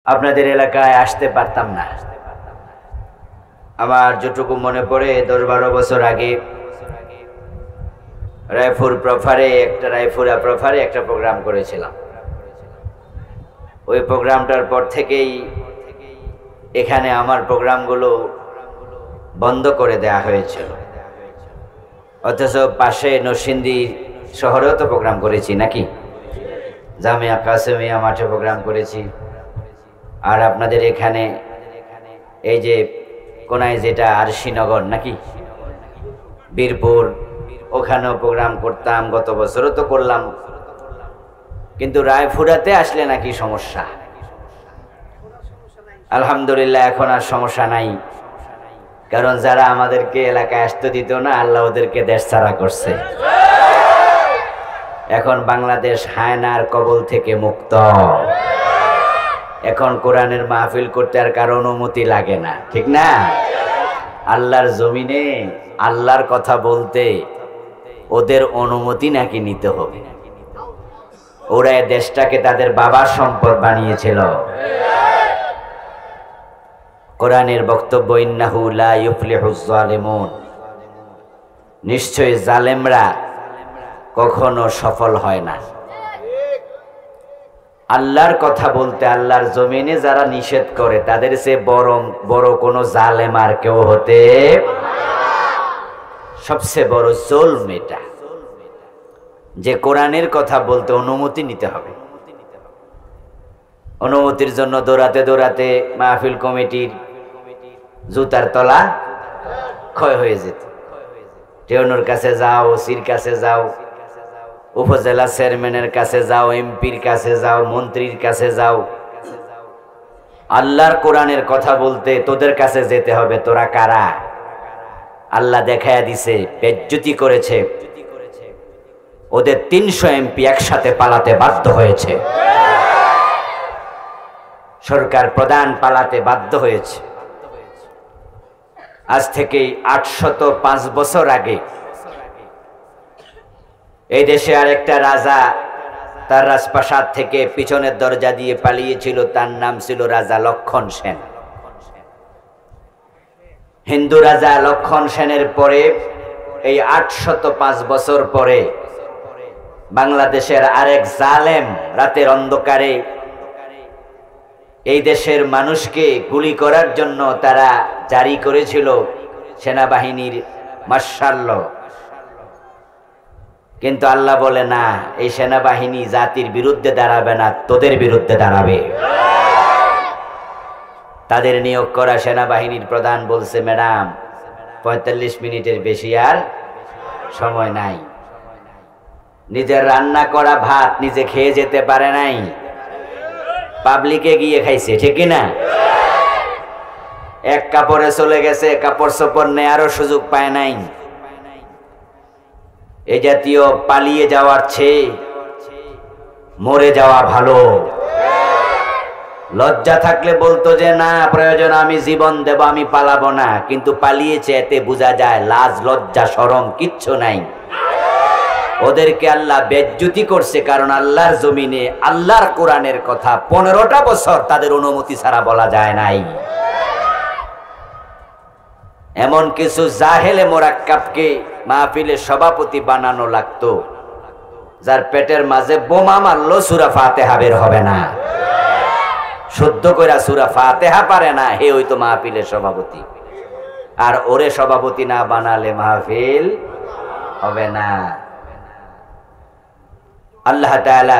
আপনাদের এলাকায় আসতে পারতাম না। আমার যেটুকু মনে পড়ে 10-12 বছর আগে রায়পুরা প্রফারে একটা প্রোগ্রাম করেছিলাম। ওই প্রোগ্রামটার পর থেকেই এখানে আমার প্রোগ্রামগুলো বন্ধ করে দেয়া হয়েছিল। অথচ পাশে নরসিংদী শহরেও তো প্রোগ্রাম করেছি নাকি, জামিয়া কাসেমিয়া মাঠে প্রোগ্রাম করেছি। আর আপনাদের এখানে এই যে কোনায় যেটা আরশিনগর নাকি বীরপুর, ওখানেও প্রোগ্রাম করতাম, গত বছরও তো করলাম। কিন্তু রায়পুরাতে আসলে নাকি সমস্যা। আলহামদুলিল্লাহ এখন আর সমস্যা নাই, কারণ যারা আমাদেরকে এলাকায় আসতে দিত না আল্লাহ ওদেরকে দেশ ছাড়া করছে। এখন বাংলাদেশ হায়নার কবল থেকে মুক্ত। এখন কোরআনের মাহফিল করতে আর কারো অনুমতি লাগে না, ঠিক না? আল্লাহর জমিনে আল্লাহর কথা বলতে ওদের অনুমতি নাকি নিতে হবে। ওরা দেশটাকে তাদের বাবার সম্পদ বানিয়েছিল। কোরআনের বক্তব্য ইন্নাহু লা ইউফলিহুজ জালিমুন, নিশ্চয়ই জালেমরা কখনো সফল হয় না। আল্লাহর কথা বলতে আল্লাহর জমিনে যারা নিষেধ করে তাদের চেয়ে বড় কোনো জালেম আর কেউ হতে, সবচেয়ে বড় জুলম এটা যে কোরআনের কথা বলতে অনুমতি নিতে হবে। অনুমতির জন্য দৌড়াতে দৌড়াতে মাহফিল কমিটির জুতার তলা ক্ষয় হয়ে যেত। টেউনুর কাছে যাও, ওসির কাছে যাও, উপজেলা চেয়ারম্যানের কাছে যাও, এমপির কাছে যাও, মন্ত্রীর কাছে যাও। আল্লাহর কোরআনের কথা বলতে তোদের কাছে যেতে হবে। তোরা কারা? আল্লাহ দেখায়া দিছে, বেজ্জতি করেছে। ওদের 300 এমপি একসাথে পালাতে বাধ্য হয়েছে। সরকার প্রধান পালাতে বাধ্য হয়েছে। আজ থেকে 805 বছর আগে এই দেশে আরেকটা রাজা তার রাজপ্রাসাদ থেকে পিছনের দরজা দিয়ে পালিয়েছিল। তার নাম ছিল রাজা লক্ষণ সেন। হিন্দু রাজা লক্ষণ সেনের পরে এই 805 বছর পরে বাংলাদেশের আরেক জালেম রাতের অন্ধকারে এই দেশের মানুষকে গুলি করার জন্য তারা জারি করেছিল সেনাবাহিনীর মার্শাল ল। কিন্তু আল্লাহ বলে না, এই সেনাবাহিনী জাতির বিরুদ্ধে দাঁড়াবে না, তোদের বিরুদ্ধে দাঁড়াবে। তাদের নিয়োগ করা সেনাবাহিনীর প্রধান বলছে, ম্যাডাম 45 মিনিটের বেশি আর সময় নাই। নিজের রান্না করা ভাত নিজে খেয়ে যেতে পারে নাই, পাবলিকে গিয়ে খাইছে, ঠিক না? এক কাপড়ে চলে গেছে, কাপড় চোপড় নেয়ারও সুযোগ পায় নাই। এই জাতীয় পালিয়ে যাওয়ার চেয়ে মরে যাওয়া ভালো। লজ্জা থাকলে বলতো যে না প্রয়োজন আমি জীবন দেব, আমি পালাবো না। কিন্তু পালিয়েছে, এতে বোঝা যায় লাজ লজ্জা শরম কিচ্ছু নাই। ওদেরকে আল্লাহ বেজ্জতি করছে, কারণ আল্লাহর জমিনে আল্লাহর কোরআনের কথা 15টা বছর তাদের অনুমতি ছাড়া বলা যায় নাই। এমন কিছু জাহেলে মোরাক্কাবকে মাহফিলে সভাপতি বানানো লাগতো, যার পেটের মাঝে বোমা মারলো সূরা ফাতিহা বের হবে না, শুদ্ধ কইরা সূরা ফাতিহা পারে না, হে হইতো মাহফিলের সভাপতি। আর ওরে সভাপতি না বানালে মাহফিল হবে না। আল্লাহ তাআলা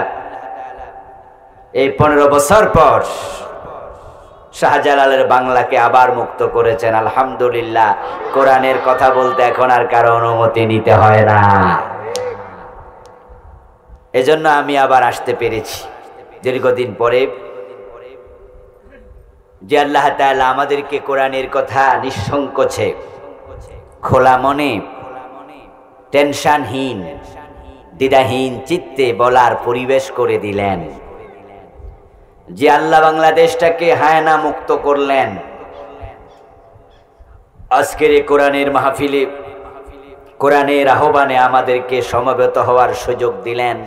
এই 15 বছর পর শাহজালালের বাংলাকে আবার মুক্ত করেছেন। আলহামদুলিল্লাহ, কোরআনের কথা বলতে এখন আর কারো অনুমতি নিতে হয় না। এজন্য আমি আবার আসতে পেরেছি দীর্ঘদিন পরে। যে আল্লাহ তাআলা আমাদেরকে কোরআনের কথা নিঃসংকোচে খোলা মনে টেনশনহীন দ্বিধাহীন চিত্তে বলার পরিবেশ করে দিলেন। যে আল্লাহ বাংলাদেশটাকে হায়না মুক্ত করলেন, আজকের এই কোরআনের মাহফিলে কোরআনের আহ্বানে আমাদেরকে সমবেত হওয়ার সুযোগ দিলেন,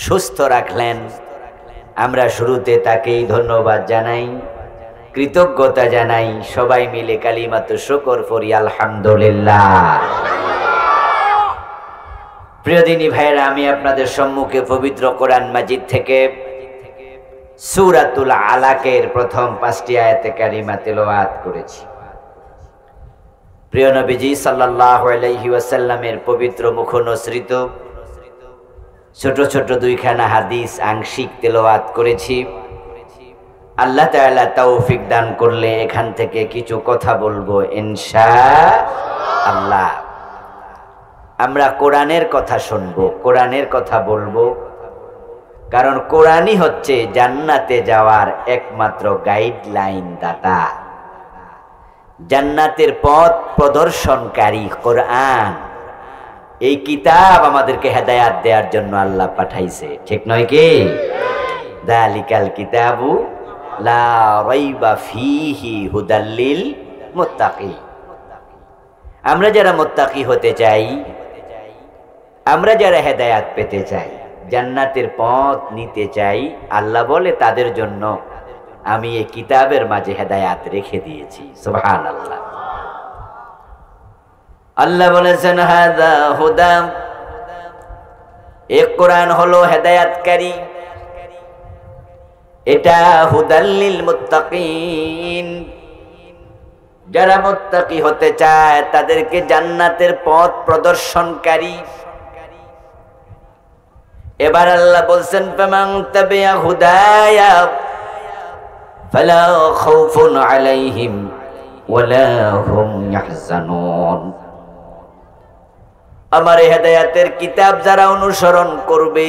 সুস্থ রাখলেন, আমরা শুরুতে তাকেই ধন্যবাদ জানাই, কৃতজ্ঞতা জানাই, সবাই মিলে কালিমাতু শুকর পড়ি আলহামদুলিল্লাহ। প্রিয় দিনী ভাইয়েরা, আমি আপনাদের সম্মুখে পবিত্র কোরআন মাজিদ থেকে সূরাতুল আলাকের প্রথম 5টি আয়াতে কারিমা তেলাওয়াত করেছি। প্রিয় নবীজি সাল্লাল্লাহু আলাইহি ওয়াসাল্লামের পবিত্র মুখনসৃত ছোট ছোট দুইখানা হাদিস আংশিক তেলাওয়াত করেছি। আল্লাহ তাআলা তৌফিক দান করলে এখান থেকে কিছু কথা বলবো ইনশাআল্লাহ। আমরা কোরআনের কথা শুনবো, কোরআনের কথা বলবো, কারণ কোরআনই হচ্ছে জান্নাতে যাওয়ার একমাত্র গাইডলাইন দাতা, জান্নাতের পথ প্রদর্শনকারী কোরআন। এই কিতাব আমাদেরকে হেদায়াত দেওয়ার জন্য আল্লাহ পাঠাইছে, ঠিক নয় কি? যালিকাল কিতাবু লা রাইবা ফীহি হুদাল লিল মুত্তাকিন। আমরা যারা মুত্তাকি হতে চাই, আমরা যারা হেদায়াত পেতে চাই, জান্নাতের পথ নিতে চাই, আল্লাহ বলে তাদের জন্য আমি এই কিতাবের মাঝে হেদায়াত রেখে দিয়েছি। সুবহানাল্লাহ। আল্লাহ বলেছেন হাযা হুদা, এই কোরআন হলো হেদায়াতকারী, এটা হুদাল লিল মুত্তাকিন। যারা মুত্তাকি হতে চায় তাদেরকে জান্নাতের পথ প্রদর্শনকারী। এবার আল্লাহ বলছেন ফামান তাবিআ হুদায়া ফালা খাউফুন আলাইহিম ওয়ালা হুম ইয়াহজানুন। আমার হেদায়েতের কিতাব যারা অনুসরণ করবে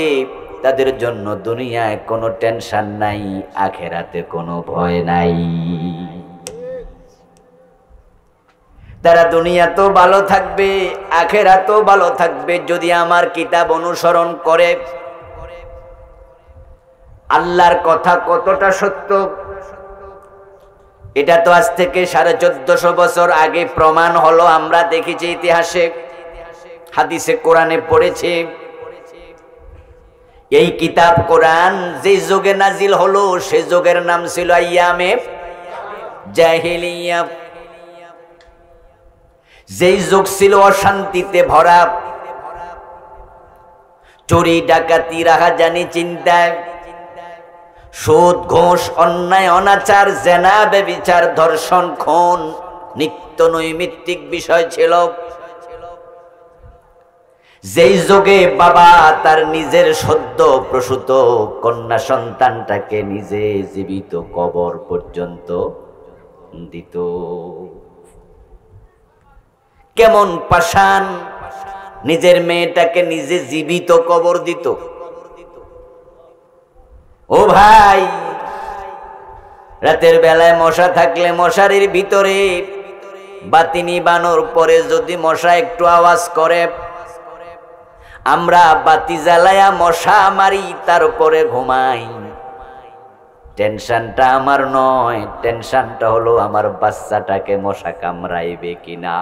তাদের জন্য দুনিয়ায় কোনো টেনশন নাই, আখিরাতে কোনো ভয় নাই। তারা দুনিয়াতেও ভালো থাকবে, আখিরাতেও ভালো থাকবে যদি আমার কিতাব অনুসরণ করে। আল্লাহর কথা কতটা সত্য, এটা তো আজ থেকে 1450 বছর আগে প্রমাণ হলো। আমরা দেখেছি ইতিহাসে, হাদিসে, কোরআনে পড়েছি। এই কিতাব কোরআন যে যুগে নাজিল হলো সেই যুগের নাম ছিল আইয়ামে জাহিলিয়া। যেই যুগ ছিল অশান্তিতে ভরা, চুরি ডাকাতি রাহাজানি চিন্তায়, সুদ ঘুষ অন্যায় অনাচার জেনা ব্যভিচার ধর্ষণ খুন নিত্য নৈমিত্তিক বিষয় ছিল। যেই যুগে বাবা তার নিজের সদ্য প্রসূত কন্যা সন্তানটাকে নিজে জীবিত কবর পর্যন্ত দিত। কেমন পাষাণ, নিজের মেয়েটাকে নিজে জীবিত কবর দিত। ও ভাই, রাতের বেলায় মশা থাকলে মশারির ভিতরে বাতি নিবানোর পরে যদি মশা একটু আওয়াজ করে, আমরা বাতি জ্বালায়া মশা মারি, তারপরে ঘুমাই। টেনশনটা আমার নয়, টেনশনটা হলো আমার বাচ্চাটাকে মশা কামড়াইবে কিনা।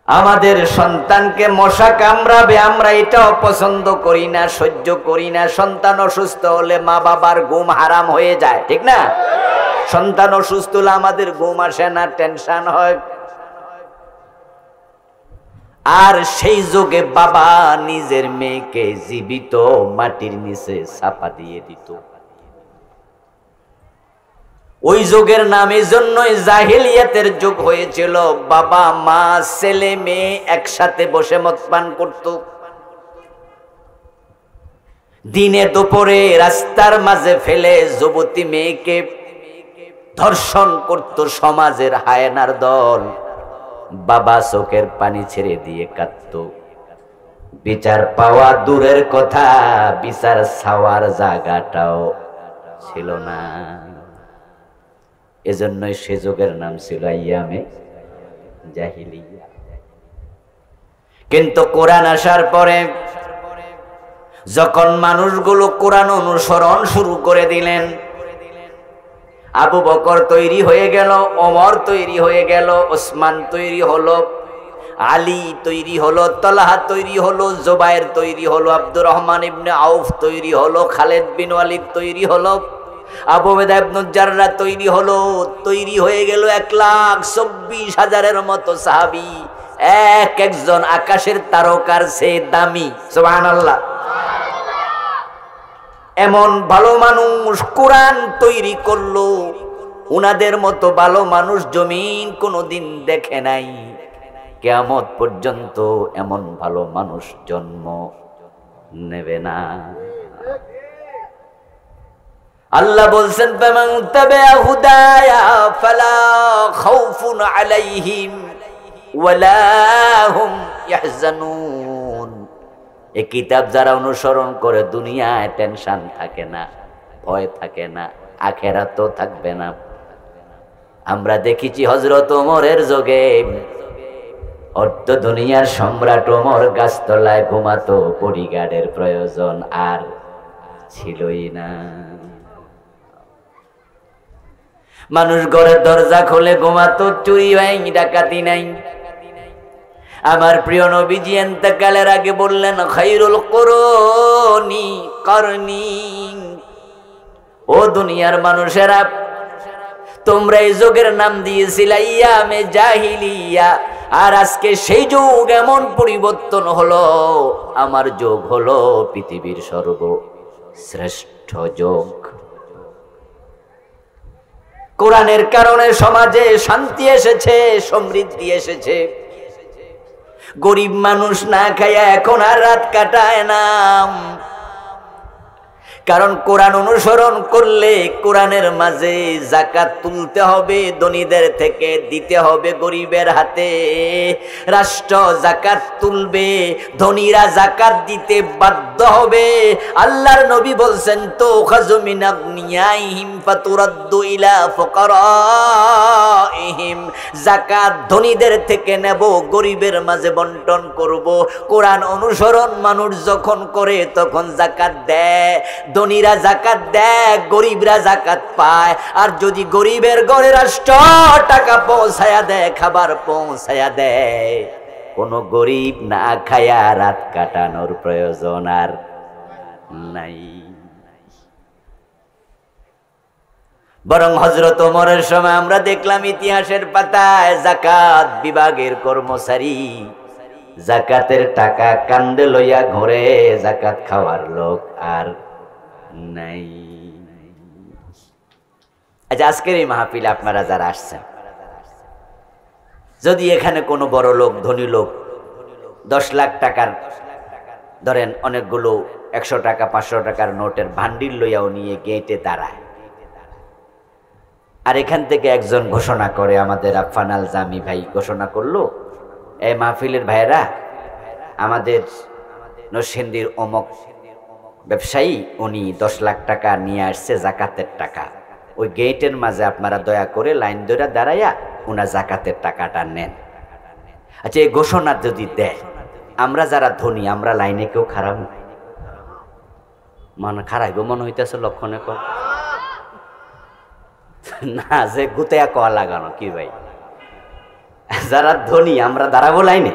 আমাদের সন্তানকে মশা কামড়াবে, আমরা এটাও পছন্দ করি না, সহ্য করি না। সন্তান অসুস্থ হলে মা বাবার ঘুম হারাম হয়ে যায়, ঠিক না? সন্তান অসুস্থ হলে আমাদের ঘুম আসে না, টেনশন হয়। আর সেই যুগে বাবা নিজের মেয়েকে জীবিত মাটির নিচে চাপা দিয়ে দিত। ওই যুগের নাম এই জন্যই জাহিলিয়াতের যুগ হয়েছিল। বাবা মা ছেলে মেয়ে একসাথে বসে মদ পান করত। দিনে দুপুরে রাস্তার মাঝে ফেলে যুবতী মেয়েকে ধর্ষণ করত সমাজের হায়নার দল। বাবা চোখের পানি ছেড়ে দিয়ে কাঁদত। বিচার পাওয়া দূরের কথা, বিচার ছাওয়ার জায়গাটাও ছিল না। এজন্যই সে যুগের নাম ছিল আইয়ামে জাহিলিয়া। কিন্তু কোরআন আসার পরে যখন মানুষগুলো কোরআন অনুসরণ শুরু করে দিলেন, আবু বকর তৈরি হয়ে গেল, ওমর তৈরি হয়ে গেল, ওসমান তৈরি হলো, আলী তৈরি হলো, তলহা তৈরি হলো, জুবায়ের তৈরি হলো, আব্দুর রহমান ইবনে আউফ তৈরি হলো, খালেদ বিন ওয়ালিদ তৈরি হলো, আবু উবাইদা ইবনে জাররাহ তৈরি হলো। তৈরি হয়ে গেল 1,24,000-এর মতো সাহাবী, এক একজন আকাশের তারকার চেয়ে দামি। সুবহানাল্লাহ। এমন ভালো মানুষ কোরআন তৈরি করলো, উনাদের মতো ভালো মানুষ জমিন কোনোদিন দেখে নাই। কিয়ামত পর্যন্ত এমন ভালো মানুষ জন্ম নেবে না। আল্লাহ বলছেন ফামান তাবিআ হুদায়া ফালা খাউফুন আলাইহিম ওয়ালা হুম ইয়াহজানুন। এই কিতাব যারা অনুসরণ করে দুনিয়ায় টেনশন থাকে না, ভয় থাকে না, আখিরাতও থাকবে না। আমরা দেখেছি হযরত ওমরের যুগে অর্ধ দুনিয়ার সম্রাট ওমর গাছতলায় ঘুমাতো, বডিগার্ডের প্রয়োজন আর ছিলই না। মানুষ ঘরের দরজা খুলে ঘুমাতো, চুরি হয়, ডাকাতি নাই। আমার প্রিয় নবীজি ইন্তেকালের আগে বললেন খায়রুল কুরুনি করনি। ও দুনিয়ার মানুষেরা, তোমরা এই যুগের নাম দিয়েছিলে ইয়ামে জাহিলিয়া, আর আজকে সেই যুগ এমন পরিবর্তন হলো, আমার যুগ হলো পৃথিবীর সর্বশ্রেষ্ঠ যুগ। কোরআনের কারণে সমাজে শান্তি এসেছে, সমৃদ্ধি এসেছে। গরিব মানুষ না খায়া এখন আর রাত কাটায় না, কারণ কোরআন অনুসরণ করলে কোরআনের মাঝে যাকাত তুলতে হবে, ধনীদের থেকে দিতে হবে গরিবের হাতে। রাষ্ট্র যাকাত তুলবে, ধনীরা যাকাত দিতে বাধ্য হবে। আল্লাহর নবী বলছেন তো খাযু মিন আগনিয়াইহিম ফাতুরাদ্দু ইলা ফুকারাইহিম, যাকাত ধনীদের থেকে নেব, গরিবের মাঝে বন্টন করব। কোরআন অনুসরণ মানুষ যখন করে তখন যাকাত দেয়, ধনীরা যাকাত দেয়, গরিবরা যাকাত পায়। আর যদি গরিবের ঘরে রাষ্ট্র টাকা পৌঁছায়া দেয়, খাবার পৌঁছায়া দেয়, কোন গরিব না খায়া রাত কাটানোর প্রয়োজন আর নাই। বরং হযরত ওমরের সময় আমরা দেখলাম ইতিহাসের পাতায় যাকাত বিভাগের কর্মচারী যাকাতের টাকা কান্দে লইয়া ঘরে, যাকাত খাওয়ার লোক আর নাই। আচ্ছা, আজকের এই মাহফিলে আপনারা যারা আসছেন, যদি এখানে কোনো বড় লোক, ধনী লোক 10 লাখ টাকার ধরেন অনেকগুলো 100 টাকা 500 টাকার নোটের ভান্ডিল লইয়াও নিয়ে গেটে দাঁড়ায়, আর এখান থেকে একজন ঘোষণা করে, আমাদের আফফান আল জামি ভাই ঘোষণা করলো, এই মাহফিলের ভাইরা, আমাদের নরসিংদীর অমক ব্যবসায়ী উনি 10 লাখ টাকা নিয়ে আসছে যাকাতের টাকা, ওই গেটের মাঝে আপনারা দয়া করে লাইন ধরে দাঁড়াইয়া ওনার যাকাতের টাকাটা নেন। আচ্ছা, এই ঘোষণা যদি দেয়, আমরা যারা ধনী, আমরা লাইনে কেউ খারাপ মনে খারাইব মনে হইতেছে লক্ষণে কর না, যে গুতেয়া কয়া লাগানো কি ভাই, যারা ধনী আমরা দাঁড়াবো লাইনে।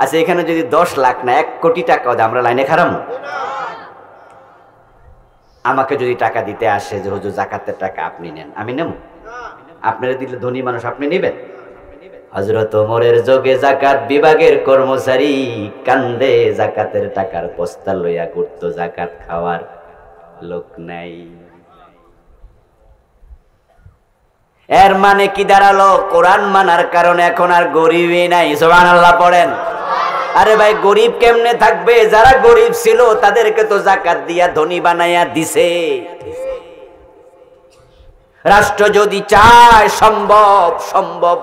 আচ্ছা, এখানে যদি 10 লাখ না 1 কোটি টাকা দেয়, আমরা লাইনে খারাপ? আমাকে যদি টাকা দিতে আসে যে হুজুর যাকাতের টাকা আপনি নেন, আমি নেব? আপনারা দিলে ধনী মানুষ, আপনি নেবেন? হযরত ওমরের যুগে যাকাত বিভাগের কর্মচারী কান্দে যাকাতের টাকার বস্তা লইয়া ঘুরতো, যাকাত খাওয়ার লোক নাই। এর মানে কি দাঁড়ালো? কোরআন মানার কারণে এখন আর গরিবই নাই। সুবহানাল্লাহ পড়েন। আরে ভাই, গরিব কেমনে থাকবে? যারা গরিব ছিল তাদেরকে তো যাকাত দিয়া ধনী বানাইয়া দিছে। রাষ্ট্র যদি চায় সম্ভব।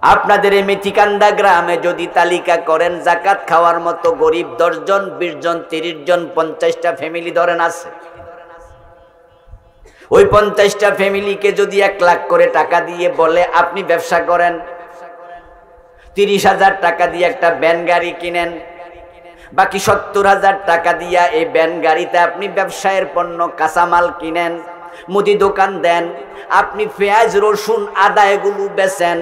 আপনাদের এই মেথিকান্দা গ্রামে যদি তালিকা করেন যাকাত খাওয়ার মতো গরিব 10 জন, 20 জন, 30 জন, 50টা ফ্যামিলি ধরেন আছে, ওই 50টা ফ্যামিলিকে যদি 1 লাখ করে টাকা দিয়ে বলে আপনি ব্যবসা করেন, 30,000 টাকা দিয়ে একটা ভ্যান গাড়ি কিনেন, বাকি 70,000 টাকা দিয়া এই ভ্যান গাড়িতে আপনি ব্যবসায়ের পণ্য কাঁচামাল কিনেন, মুদি দোকান দেন, আপনি পেঁয়াজ রসুন আদা এগুলো বেচেন,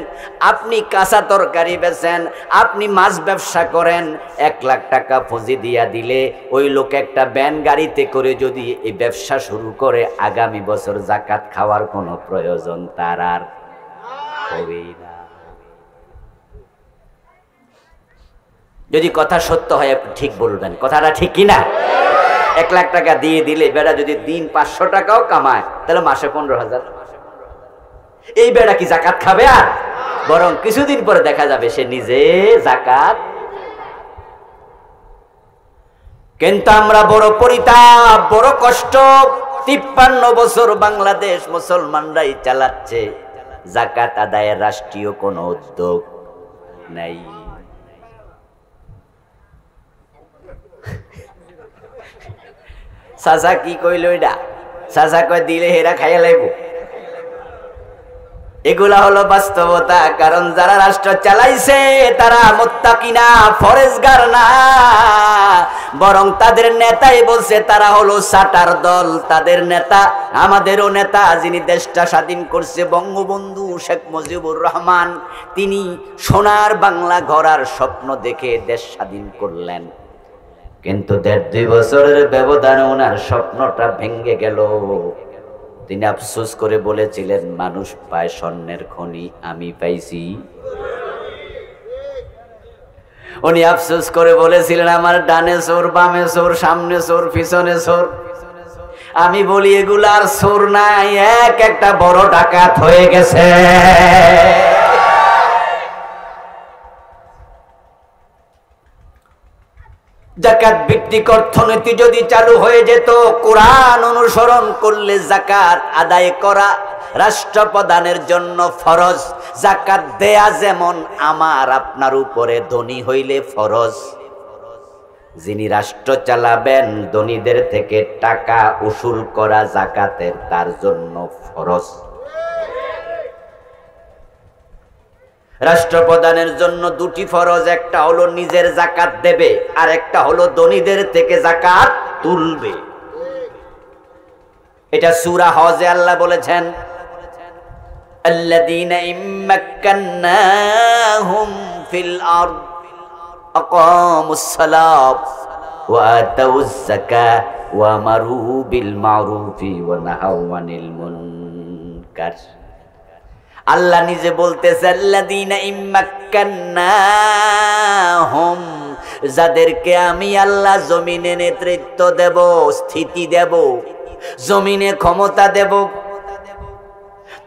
আপনি কাঁচা তরকারি বেচেন, আপনি মাছ ব্যবসা করেন, 1 লাখ টাকা পুঁজি দিয়া দিলে ওই লোক একটা ভ্যান গাড়িতে করে যদি এই ব্যবসা শুরু করে, আগামী বছর যাকাত খাওয়ার কোনো প্রয়োজন তার আর হবেই না। যদি কথা সত্য হয় আপনি ঠিক বলবেন, কথাটা ঠিক কিনা? 1 লাখ টাকা দিয়ে দিলে বেড়া যদি দিন 500 টাকাও কামায়, তাহলে মাসে 15,000। এই বেড়া কি যাকাত খাবে? আর বরং কিছুদিন পরে দেখা যাবে সে নিজে যাকাত। কিন্তু আমরা বড় পরিতাপ, বড় কষ্ট, 53 বছর বাংলাদেশ মুসলমানরাই চালাচ্ছে, যাকাত আদায়ের রাষ্ট্রীয় কোনো উদ্যোগ নাই। চাচা কি কইল এটা? চাচা কয় দিলে হেরা খাইয়া লাইব। এগুলা হলো বাস্তবতা। কারণ যারা রাষ্ট্র চালাইছে তারা মুত্তাকি না, ফরেজগার না, বরং তাদের নেতাই বলছে তারা হলো সাটার দল। তাদের নেতা, আমাদেরও নেতা, যিনি দেশটা স্বাধীন করছে, বঙ্গবন্ধু শেখ মুজিবুর রহমান, তিনি সোনার বাংলা গড়ার স্বপ্ন দেখে দেশ স্বাধীন করলেন। কিন্তু 1.5-2 বছরের ব্যবধানে ওনার স্বপ্নটা ভেঙে গেল। তিনি আফসোস করে বলেছিলেন, মানুষ পায় স্বর্ণের খনি, আমি পাইছি। উনি আফসোস করে বলেছিলেন, আমার ডানে চোর, বামে চোর, সামনে চোর, পিছনে চোর। আমি বলি এগুলার চোর নাই, এক একটা বড় ডাকাত হয়ে গেছে। যাকাত ভিত্তিক অর্থনীতি যদি চালু হয়ে যেত, কোরআন অনুসরণ করলে যাকাত আদায় করা রাষ্ট্রপ্রধানের জন্য ফরজ। যাকাত দেয়া যেমন আমার আপনার উপরে ধনী হইলে ফরজ, যিনি রাষ্ট্র চালাবেন ধনীদের থেকে টাকা উসুল করা যাকাতের তার জন্য ফরজ। রাষ্ট্রপ্রধানের জন্য 2টি ফরজ, একটা হলো নিজের যাকাত দেবে, আর একটা হলো ধনীদের থেকে যাকাত তুলবে। এটা সূরা হজে আল্লাহ বলেছেন, আল্লাযীনা ইম্মাক্কান্নাহুম ফিল আরদ আকামুস সালাত ওয়া আতাউয যাকাত ওয়া আমারু বিল মা'রুফি ওয়া নাহাউ আনিল মুনকার। আল্লাহ নিজে বলতেছে, আল্লাযীনা ইম্মাক্কান্নাহুম, যাদেরকে আমি আল্লাহ জমিনে নেতৃত্ব দেব, স্থিতি দেব, জমিনে ক্ষমতা দেব,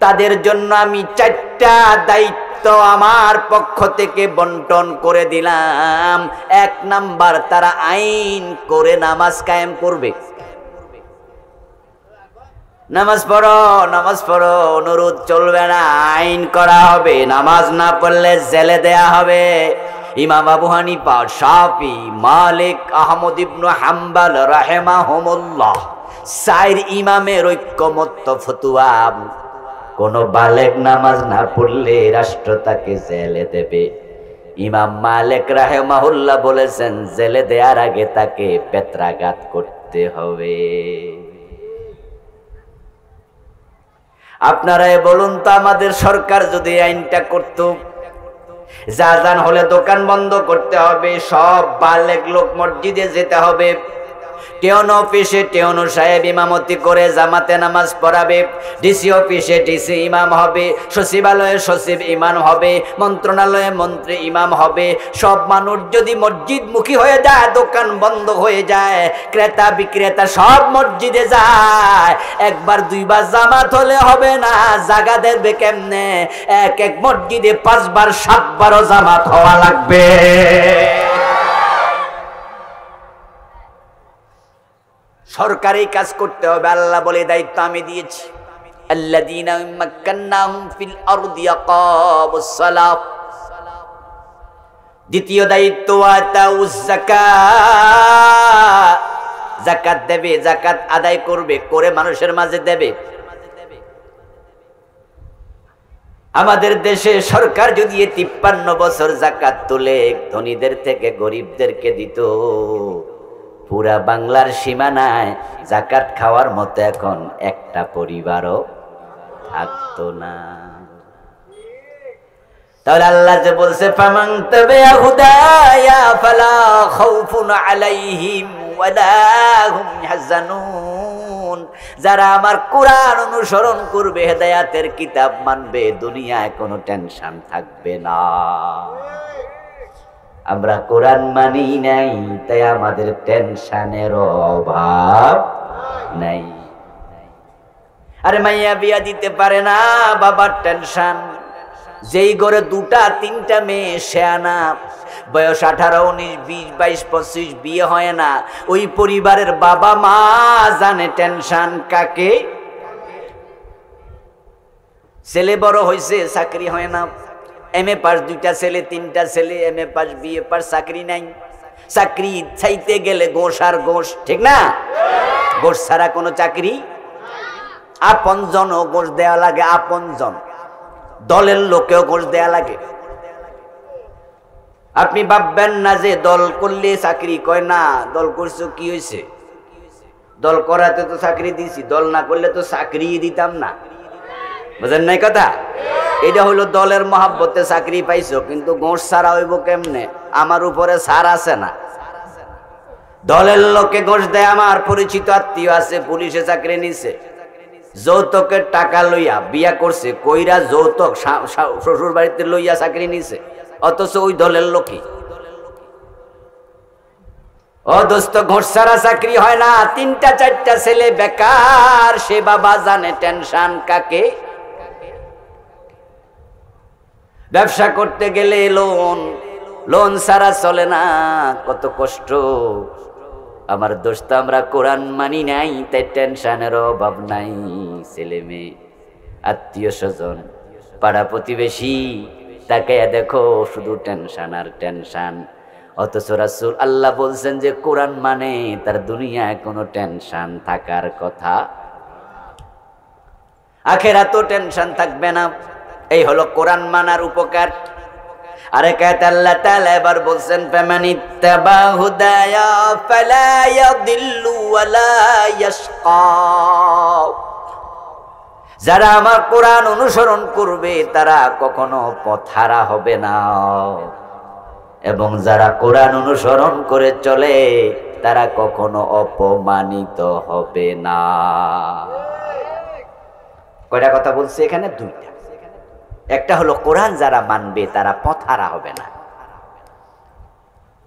তাদের জন্য আমি 4টা দায়িত্ব আমার পক্ষ থেকে বন্টন করে দিলাম। 1 নাম্বার, তারা আইন করে নামাজ কায়েম করবে। নামাজ পড়ো, নামাজ পড়ো, অনুরোধ চলবে না, আইন করা হবে। নামাজ না পড়লে জেলে দেয়া হবে। ইমাম আবু হানিফা, শাফি, মালিক, আহমদ ইবনে হাম্বল রাহিমাহুমুল্লাহ, 4 ইমামের ঐক্যমত্য ফতোয়া, কোন বালেগ নামাজ না পড়লে রাষ্ট্র তাকে জেলে দেবে। ইমাম মালিক রাহিমাহুল্লাহ বলেছেন, জেলে দেওয়ার আগে তাকে বেত্রাঘাত করতে হবে। আপনারাই বলুন তো, আমাদের সরকার যদি আইনটা করত, আযান হলে দোকান বন্ধ করতে হবে, সব বালেগ লোক মসজিদে যেতে হবে, টেওনো অফিসে টেওনো সাহেব ইমামতি করে জামাতে নামাজ পড়াবে, ডিসি অফিসে ডিসি ইমাম হবে, সচিবালয়ে সচিব ইমাম হবে, মন্ত্রণালয়ে মন্ত্রী ইমাম হবে। সব মানুষ যদি মসজিদমুখী হয়ে যায়, দোকান বন্ধ হয়ে যায়, ক্রেতা বিক্রেতা সব মসজিদে যায়, 1বার 2বার জামাত হলে হবে না, জায়গা দেবে কেমনে? এক মসজিদে 5বার 7বারও জামাত হওয়া লাগবে। সরকারি কাজ করতে হবে। আল্লাহ বলে, দায়িত্ব আমি দিয়েছি, আল্লাযীনা ইম্মাক্কান্নাহুম ফিল আরদি আকামুস সালাত। দ্বিতীয় দায়িত্ব, আতাউয যাকাত, যাকাত দেবে, যাকাত আদায় করবে, করে মানুষের মাঝে দেবে। আমাদের দেশে সরকার যদি 53 বছর যাকাত তুলে ধনীদের থেকে গরিবদেরকে দিত, পুরা বাংলার সীমানায় যাকাত খাওয়ার মতো এখন একটা পরিবারও থাকতো না। তাহলে আল্লাহ যে বলছে ফামান তাবিআ হুদায়া ফালা খাউফুন আলাইহিম ওয়ালা হুম ইয়াহজানুন, যারা আমার কোরআন অনুসরণ করবে, হেদায়েতের কিতাব মানবে, দুনিয়ায় কোনো টেনশন থাকবে না। আমরা কোরআন মানি নাই, তাই আমাদের টেনশনের অভাব নাই। আরে মাইয়া বিয়া দিতে পারে না, বাবার টেনশন। যেই ঘরে 2টা 3টা মেয়ে, শেয়ানা, বয়স 18, 19, 20, 22, 25, বিয়ে হয় না, ওই পরিবারের বাবা মা জানে টেনশন কাকে। ছেলে বড় হয়েছে, চাকরি হয় না, এমএ পাস 2টা ছেলে 3টা ছেলে, এমএ পাস বিএ পাস, চাকরি নাই। চাকরি চাইতে গেলে ঘোষ আর ঘোষ, ঠিক না? ঘোষ ছাড়া কোনো চাকরি। আপনজনও ঘোষ দেওয়া লাগে, আপনজন, দলের লোকেও ঘোষ দেওয়া লাগে। আপনি ভাববেন না যে দল করলে চাকরি, কয় না। দল করছো কি হয়েছে? দল করাতে তো চাকরি দিছি, দল না করলে তো চাকরি দিতাম না। বুঝেন নাই কথা? এটা হলো দলের মহাব্বতে চাকরি পাইছো, কিন্তু ঘোষ ছাড়া হইব কেমনে? আমার উপরে ছাড় আছে না। দলের লোকে ঘোষ দেয়, আমার পরিচিত আত্মীয় আছে, পুলিশে চাকরি নিছে, যৌতুকের টাকা লইয়া বিয়া করছে, কইরা যৌতুক শ্বশুর বাড়িতে লইয়া চাকরি নিছে, অথচ ওই দলের লোকই। ও দোস্ত, ঘোষ ছাড়া চাকরি হয় না। 3টা 4টা ছেলে বেকার, সে বাবা জানে টেনশন কাকে। ব্যবসা করতে গেলে লোন, লোন ছাড়া চলে না, কত কষ্ট। আমার দোস্ত, আমরা কোরআন মানি নাই, তাই টেনশনের অভাব নাই। ছেলে মেয়ে, আত্মীয় স্বজন, পাড়া প্রতিবেশী, তাকে দেখো শুধু টেনশন আর টেনশন। অথচ রাসূল আল্লাহ বলছেন যে কোরআন মানে তার দুনিয়ায় কোনো টেনশন থাকার কথা, আখিরাতেও টেনশন থাকবে না। এই হলো কোরআন মানার উপকার। আরেক আয়াতে আল্লাহ তাআলা এবার বলছেন ফামানিত্তাবা হুদায়া ফালা ইয়াদিল্লু ওয়ালা ইয়াশকা, যারা আমার কোরআন অনুসরণ করবে তারা কখনো পথহারা হবে না, এবং যারা কোরআন অনুসরণ করে চলে তারা কখনো অপমানিত হবে না। কয়টা কথা বলছি এখানে? 2টা। একটা হলো কোরআন যারা মানবে তারা পথহারা হবে না।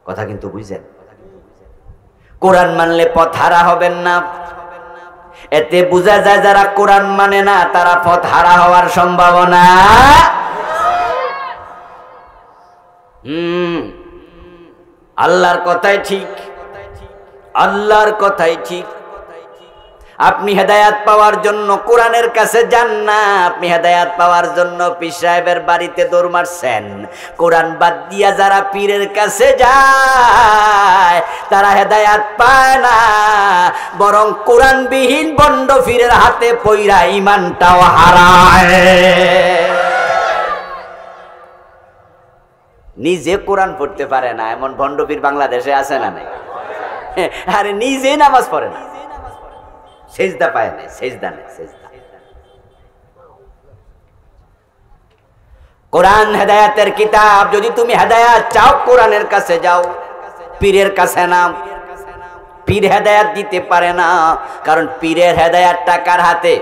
কথা কিন্তু বুঝছেন? কোরআন মানলে পথহারা হবেন না। এতে বোঝা যায় যারা কোরআন মানে না তারা পথহারা হওয়ার সম্ভাবনা। আল্লাহর কথাই ঠিক, আল্লাহর কথাই ঠিক। আপনি হেদায়াত পাওয়ার জন্য কোরআনের কাছে যান না, আপনি হেদায়াত পাওয়ার জন্য পীর সাহেবের বাড়িতে দৌড় মারছেন। কোরআন বাদ দিয়া যারা পীরের কাছে যায় তারা হেদায়াত পায় না, বরং কোরআনবিহীন বন্ড পীরের হাতে পইরা ঈমানটাও হারায়। নিজে কোরআন পড়তে পারে না এমন ভণ্ড পীর বাংলাদেশে আছে না নাই? আরে নিজে নামাজ পড়ে না, সেজদা পায় না, সেজদা নেই, সেজদা। কোরআন হেদায়াতের কিতাব। যদি তুমি হেদায়াত চাও কোরআনের কাছে যাও, পীরের কাছে না। পীর হেদায়াত দিতে পারে না, কারণ পীরের হেদায়াতটা কার হাতে?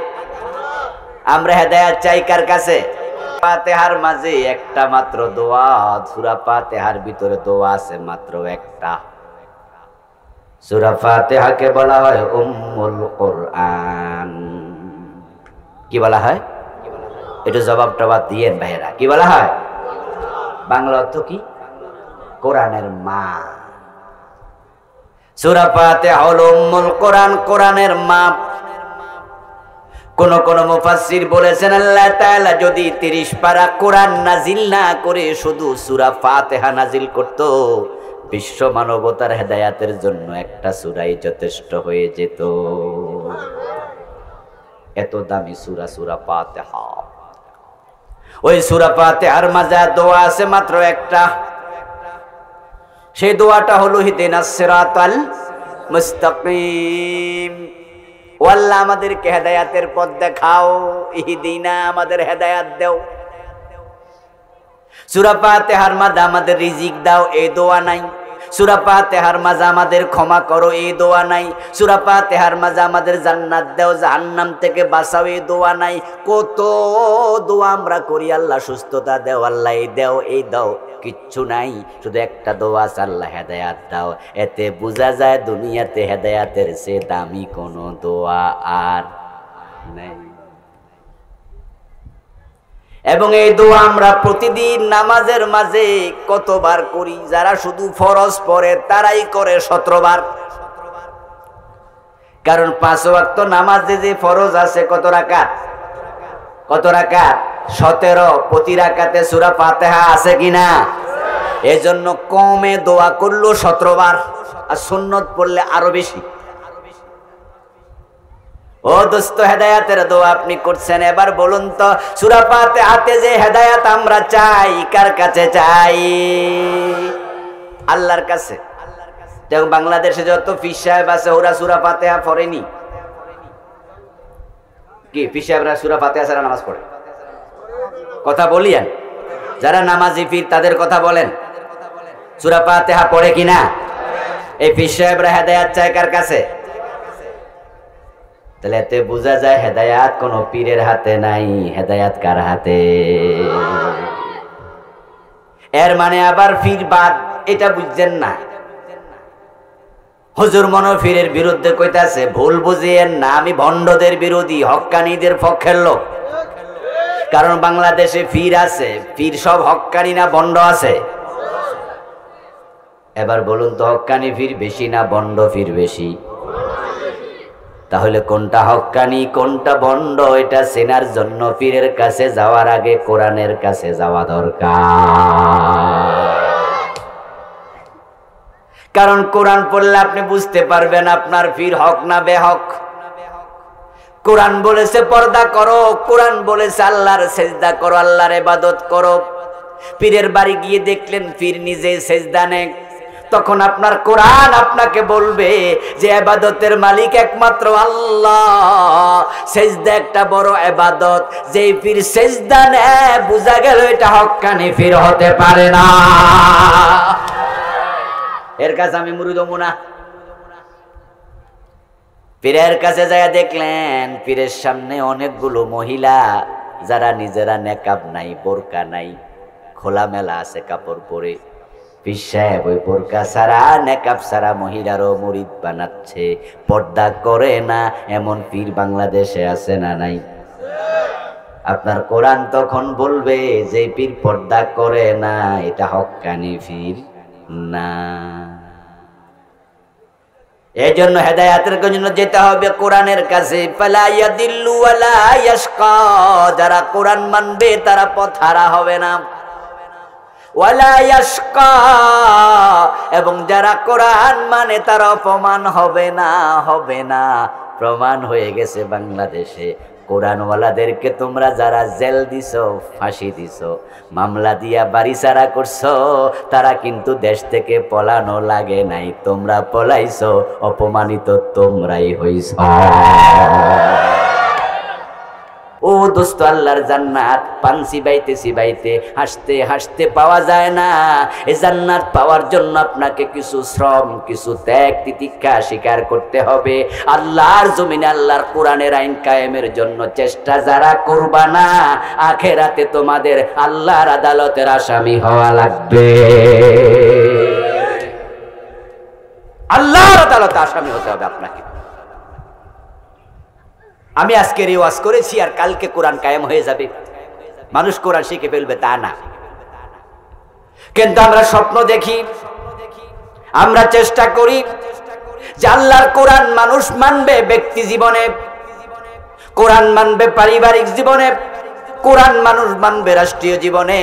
আমরা হেদায়াত চাই কার কাছে? ফাতিহার মাঝে একটা মাত্র দোয়া, সূরা ফাতিহার ভিতরে দোয়া আছে মাত্র একটা। সূরা ফাতিহাকে বলা হয় উম্মুল কোরআন। কি বলা হয়? একটু জবাব টবাব দিয়েন ভাইয়েরা, কি বলা হয়? বাংলা অর্থ কি? কোরআনের মা। সূরা ফাতিহা হলো উম্মুল কোরআন, কোরআনের মা। কোন কোন মুফাসসির বলেছেন আল্লাহ তাআলা যদি 30 পারা কোরআন নাজিল না করে শুধু সূরা ফাতিহা নাজিল করত, বিশ্ব মানবতার হেদায়াতের জন্য একটা সূরাই যথেষ্ট হয়ে যেত। এত দামি সূরা, সূরা ফাতিহা। ওই সূরা ফাতিহার মাঝে দোয়া আছে মাত্র একটা। সেই দোয়াটা হলো ইহদিনাস সিরাতাল মুস্তাকিম। ও আল্লাহ আমাদেরকে হেদায়েতের পথ দেখাও, ইহদিনা আমাদের হেদায়েত দাও। সূরা ফাতিহার মাঝে আমাদের রিজিক দাও, এই দোয়া নাই। সূরা ফাতিহার মাঝে আমাদের ক্ষমা করো, এই দোয়া নাই। সূরা ফাতিহার মাঝে আমাদের জান্নাত দাও, জাহান্নাম থেকে বাঁচাও, এই দোয়া নাই। কত দোয়া আমরা করি, আল্লাহ সুস্থতা দাও, আল্লাহ এই দাও, এই দাও, কিচ্ছু নাই। শুধু একটা দোয়া আছে, আল্লাহ হেদায়েত দাও। এতে বোঝা যায় দুনিয়াতে হেদায়েতের চেয়ে দামি কোনো দোয়া আর নেই। এবং এই দোয়া আমরা প্রতিদিন নামাজের মাঝে কতবার করি? যারা শুধু ফরজ পড়ে তারাই করে 17 বার। কারণ 5 ওয়াক্ত নামাজে যে ফরজ আছে কত রাকাত? কত রাকাত? 17। প্রতি রাকাতে সূরা ফাতিহা আছে কিনা? এজন্য কমে দোয়া করলো 17 বার, আর সুন্নত পড়লে আরো বেশি। ও দোস্ত, হেদায়েতের দোয়া আপনি করছেন, এবার বলুন তো সূরা ফাতিহাতে যে হেদায়েত আমরা চাই, কার কাছে চাই? আল্লাহর কাছে। দেখো বাংলাদেশে যত পীর সাহেব আছে ওরা সূরা ফাতিহা পড়েনি কি? পীর সাহেবরা সূরা ফাতিহা ছাড়া নামাজ পড়ে? কথা বলিয়েন, যারা নামাজি পীর তাদের কথা বলেন, সূরা ফাতিহা পড়ে কিনা? এই পীর সাহেবরা হেদায়েত চায় কার কাছে? তাহলে এতে বোঝা যায় হেদায়াত কোন পীরের হাতে নাই, হেদায়াত কার হাতে? এর মানে আবার পীর বাদ, এটা বুঝছেন না। হুজুর মনে পীরের বিরুদ্ধে কইতাছে, ভুল বুঝিয়েন না, আমি ভণ্ডদের বিরোধী, হক্কানীদের পক্ষের লোক। কারণ বাংলাদেশে পীর আছে, পীর সব হক্কানি না ভণ্ড আছে? এবার বলুন তো, হক্কানি পীর বেশি না ভণ্ড পীর বেশি? তাহলে কোনটা হক্কানি কোনটা ভণ্ড এটা চেনার জন্য পীরের কাছে যাওয়ার আগে কোরআনের কাছে যাওয়া দরকার। কারণ কোরআন পড়লে আপনি বুঝতে পারবেন আপনার পীর হক না বেহক। কোরআন বলেছে পর্দা করো, কোরআন বলেছে আল্লাহর সেজদা করো, আল্লাহর ইবাদত করো। পীরের বাড়ি গিয়ে দেখলেন পীর নিজে সেজদা নেয়, তখন আপনার কোরআন আপনাকে বলবে যে ইবাদতের মালিক একমাত্র আল্লাহ, সেজদা একটা বড় ইবাদত। যেই পীর সেজদা নেয় বুঝা গেল এটা হক্কানি পীর হতে পারে না। এর কাছে আমি মুরিদ হবো না। পীরের কাছে যায় দেখলেন পীরের সামনে অনেকগুলো মহিলা, যারা নিজেরা নেকাব নাই, বোরকা নাই, খোলামেলা আছে কাপড় পরে। পীর সাহেব ওই বোরকা ছাড়া নেকাব ছাড়া মহিলারও মুরিদ বানাচ্ছে, পর্দা করে না। এমন পীর বাংলাদেশে আছে না নাই? আপনার কোরআন তখন বলবে যে পীর পর্দা করে না এটা হক্কানি পীর না। এই জন্য হেদায়েতের জন্য যেতে হবে কোরআনের কাছে। ফালা ইয়াদিল্লু ওয়ালা ইয়াশকা, যারা কোরআন মানবে তারা পথহারা হবে না। ওয়ালা ইয়াশকা, এবং যারা কোরআন মানে তারা অপমান হবে না, হবে না। প্রমাণ হয়ে গেছে বাংলাদেশে কোরআনওয়ালাদেরকে তোমরা যারা জেল দিছো, ফাঁসি দিছো, মামলা দিয়া বাড়ি ছাড়া করছো, তারা কিন্তু দেশ থেকে পলানো লাগে নাই, তোমরা পলাইছো, অপমানিত তোমরাই হইছো। ও দোস্ত, আল্লাহর জান্নাত পান চিবাইতে চিবাইতে হাসতে হাসতে পাওয়া যায় না। এই জান্নাত পাওয়ার জন্য আপনাকে কিছু শ্রম, কিছু ত্যাগ তিতিক্ষা স্বীকার করতে হবে। আল্লাহর জমিনে আল্লাহর কোরআনের আইন কায়েমের জন্য চেষ্টা যারা করবা না, আখেরাতে তোমাদের আল্লাহর আদালতের আসামি হওয়া লাগবে। আল্লাহর আদালতে আসামি হতে হবে আপনাকে। আমি আজকে রিওয়াজ করেছি আর কালকে কোরআন কায়েম হয়ে যাবে, মানুষ কোরআন শিখে ফেলবে তা না। কিন্তু আমরা স্বপ্ন দেখি, আমরা চেষ্টা করি যে আল্লাহর কোরআন মানুষ মানবে ব্যক্তি জীবনে, কোরআন মানবে পারিবারিক জীবনে, কোরআন মানুষ মানবে রাষ্ট্রীয় জীবনে।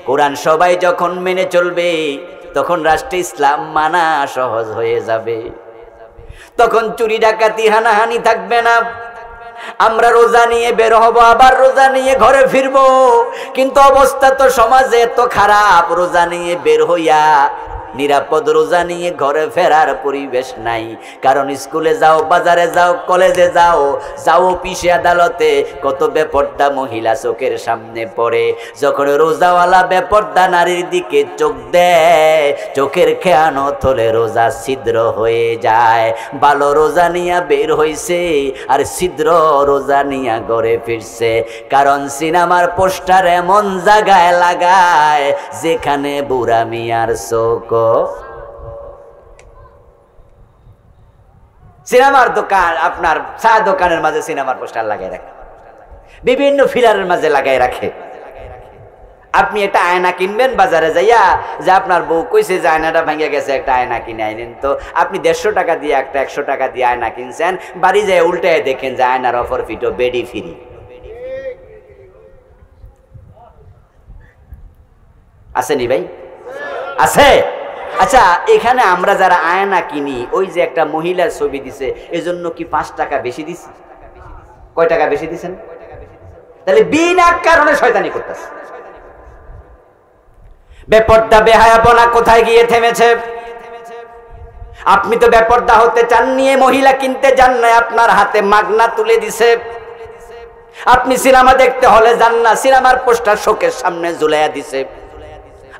কোরআন সবাই যখন মেনে চলবে তখন রাষ্ট্রে ইসলাম মানা সহজ হয়ে যাবে। তখন চুরি ডাকাতি হানাহানি থাকবে না। আমরা রোজা নিয়ে বের হব, আবার রোজা নিয়ে ঘরে ফিরবো, কিন্তু অবস্থা তো সমাজে এত খারাপ, রোজা নিয়ে বের হইয়া নিরাপদ রোজা নিয়ে ঘরে ফেরার পরিবেশ নাই। কারণ স্কুলে যাও, বাজারে যাও, কলেজে যাও, যাও অফিসে আদালতে, কত বেপর্দা মহিলা চোখের সামনে পড়ে। যখন রোজাওয়ালা বেপর্দা নারীর দিকে চোখ দেয়, চোখের খেয়ানত হলে রোজা ছিদ্র হয়ে যায়। ভালো রোজা নিয়া বের হইছে আর ছিদ্র রোজা নিয়া ঘরে ফিরছে। কারণ সিনেমার পোস্টার এমন জায়গায় লাগায় যেখানে বুড়া মিয়ার চোখ। সিনেমার দোকান, আপনার চা দোকানের মাঝে সিনেমার পোস্টার লাগাই রাখে, বিভিন্ন ফিলারের মাঝে লাগাই রাখে। আপনি একটা আয়না কিনবেন বাজারে যাইয়া, যে আপনার বউ কইছে যে আয়নাটা ভেঙে গেছে, একটা আয়না কিনে আইনেন। তো আপনি 150 টাকা দিয়ে একটা 100 টাকা দিয়ে আয়না কিনছেন, বাড়ি যায় উল্টায় দেখেন যে আয়নার অফার ফিটো বেডি ফ্রি। আসেনি ভাই? আছে। আচ্ছা, এখানে আমরা যারা আয়না কিনি, ওই যে একটা মহিলার ছবি দিছে, এজন্য কি 5 টাকা বেশি দিছে? কয় টাকা বেশি দিছেন? তাহলে বিনা কারণে শয়তানি করতেছে। বেপর্দা বেহায়াপনা কোথায় গিয়ে থেমেছে? আপনি তো বেপর্দা হতে চান, নিয়ে মহিলা কিনতে যান না, আপনার হাতে মাগনা তুলে দিছে। আপনি সিনেমা দেখতে হলে যান না, সিনেমার পোস্টার শোকের সামনে ঝুলাইয়া দিছে।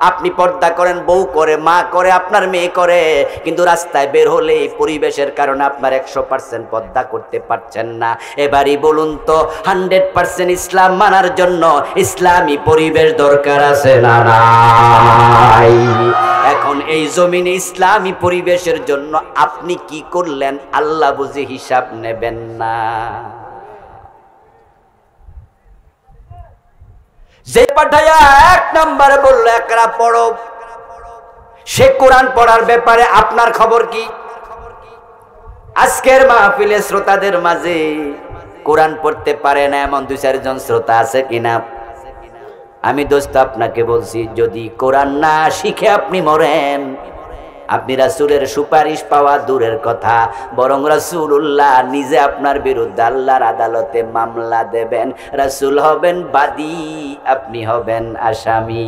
আপনি পর্দা করেন, বউ করে, মা করে, আপনার মেয়ে করে, কিন্তু রাস্তায় বের হলে পরিবেশের কারণে আপনার 100% পর্দা করতে পারছেন না। এবারই বলুন তো, 100% ইসলাম মানার জন্য ইসলামী পরিবেশ দরকার আছে না নাই? এখন এই জমিনে ইসলামী পরিবেশের জন্য আপনি কি করলেন আল্লাহ বুঝে হিসাব নেবেন না। যে পাঠাইয়া 1 নম্বরে বললো একরা পড়ো, সে কোরআন পড়ার ব্যাপারে আপনার খবর কি? আজকের মাহফিলে শ্রোতাদের মাঝে কোরআন পড়তে পারে না এমন 2-4 জন শ্রোতা আছে কিনা? আমি দোস্ত আপনাকে বলছি, যদি কোরআন না শিখে আপনি মরেন, আপনি রাসূলের সুপারিশ পাওয়া দূরের কথা, বরং রাসূলুল্লাহ নিজে আপনার বিরুদ্ধে আল্লাহর আদালতে মামলা দেবেন। রাসূল হবেন বাদী, আপনি হবেন আসামি।